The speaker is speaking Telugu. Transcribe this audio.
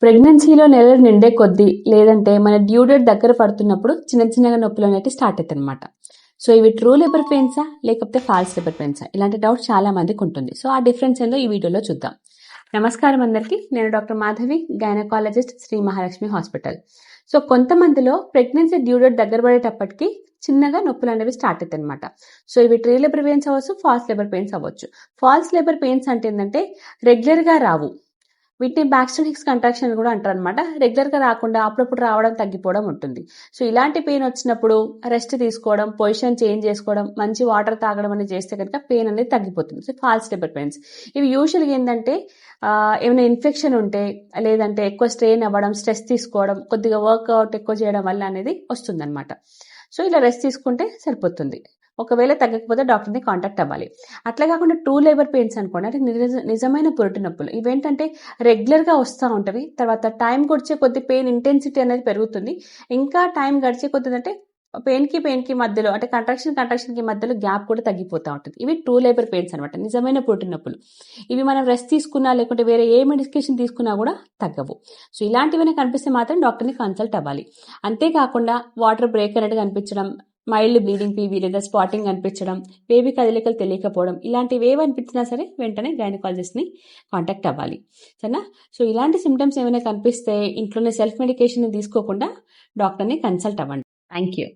ప్రెగ్నెన్సీలో నెలలు నిండే కొద్దీ లేదంటే మన డ్యూ డేట్ దగ్గర పడుతున్నప్పుడు చిన్నగా నొప్పులు అనేవి స్టార్ట్ అవుతాయి అనమాట. సో ఇవి ట్రూ లేబర్ పెయిన్సా లేకపోతే ఫాల్స్ లేబర్ పెయిన్సా, ఇలాంటి డౌట్ చాలా మందికి ఉంటుంది. సో ఆ డిఫరెన్స్ ఏందో ఈ వీడియోలో చూద్దాం. నమస్కారం అందరికీ, నేను doctor Madhavi, gynaecologist, Shri Mahalakshmi hospital. So కొంతమందిలో ప్రెగ్నెన్సీ డ్యూ డేట్ దగ్గర పడేటప్పటికి చిన్నగా నొప్పులు అనేవి స్టార్ట్ అవుతాయి అనమాట. సో ఇవి ట్రూ లేబర్ పెయిన్స్ అవ్వచ్చు, ఫాల్స్ లేబర్ పెయిన్స్ అవ్వచ్చు. ఫాల్స్ లేబర్ పెయిన్స్ అంటే ఏంటంటే రెగ్యులర్గా రావు, వీటిని బ్యాక్స్టన్ హిక్స్ కంట్రాక్షన్ కూడా అంటారు అనమాట. రెగ్యులర్గా రాకుండా అప్పుడప్పుడు రావడం, తగ్గిపోవడం ఉంటుంది. సో ఇలాంటి పెయిన్ వచ్చినప్పుడు రెస్ట్ తీసుకోవడం, పొజిషన్ చేంజ్ చేసుకోవడం, మంచి వాటర్ తాగడం అనేది చేస్తే కనుక పెయిన్ అనేది తగ్గిపోతుంది. సో ఫాల్స్ లేబర్ పెయిన్స్ ఇవి యూజువల్గా ఏంటంటే ఏమైనా ఇన్ఫెక్షన్ ఉంటే, లేదంటే ఎక్కువ స్ట్రెయిన్ అవ్వడం, స్ట్రెస్ తీసుకోవడం, కొద్దిగా వర్క్అవుట్ ఎక్కువ చేయడం వల్ల అనేది వస్తుంది అనమాట. సో ఇలా రెస్ట్ తీసుకుంటే సరిపోతుంది. ఒకవేళ తగ్గకపోతే డాక్టర్ని కాంటాక్ట్ అవ్వాలి. అట్లా కాకుండా ట్రూ లేబర్ పెయిన్స్ అనుకోండి, అంటే నిజమైన పురిటి నొప్పులు. ఇవేంటంటే రెగ్యులర్గా వస్తూ ఉంటవి. తర్వాత టైం గడిచే కొద్ది పెయిన్ ఇంటెన్సిటీ అనేది పెరుగుతుంది. ఇంకా టైం గడిచే కొద్ది అంటే పెయిన్కి మధ్యలో, అంటే కంట్రాక్షన్కి మధ్యలో గ్యాప్ కూడా తగ్గిపోతూ ఉంటుంది. ఇవి ట్రూ లేబర్ పెయిన్స్ అనమాట, నిజమైన పురిటి నొప్పులు. ఇవి మనం రెస్ట్ తీసుకున్నా లేకుంటే వేరే ఏ మెడికేషన్ తీసుకున్నా కూడా తగ్గవు. సో ఇలాంటివన్నీ కనిపిస్తే మాత్రం డాక్టర్ని కన్సల్ట్ అవ్వాలి. అంతేకాకుండా వాటర్ బ్రేక్ అనేది కనిపించడం, మైల్డ్ బ్లీడింగ్ పీవీ లేదా స్పాటింగ్ అనిపించడం, బేబీ కదలికలు తెలియకపోవడం, ఇలాంటివి ఏవి అనిపించినా సరే వెంటనే గైనకాలజిస్ట్ని కాంటాక్ట్ అవ్వాలి. సరేనా? సో ఇలాంటి సిమ్టమ్స్ ఏమైనా కనిపిస్తే ఇంట్లోనే సెల్ఫ్ మెడికేషన్ తీసుకోకుండా డాక్టర్ని కన్సల్ట్ అవ్వండి. Thank you.